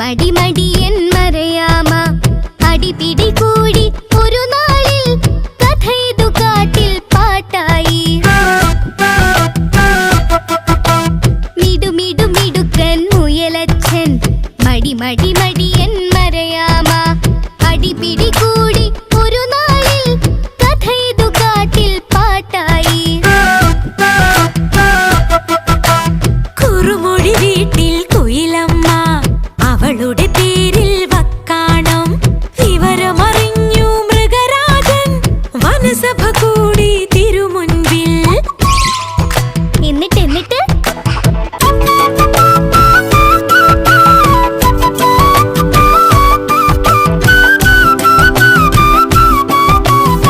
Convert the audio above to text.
മടിമടിയൻ മരയാമ അടിപിടി കൂടി ഒരു നാളിൽ കഥയിതു കാട്ടിൽ പാട്ടായി. മിടുമിടുമിടുക്കൻ മുയലച്ഛൻ മടിമടിമടിയൻ മരയാമ അടിപിടി കൂടി ഒരു നാളിൽ കഥയിതു കാട്ടിൽ പാട്ടായി. കുറുമൊഴി വീട്ടിൽ കുയിലമ്മ അവളുടെ പേരിൽ വക്കാണം. വിവരമറിഞ്ഞു മൃഗരാജൻ വനസഭ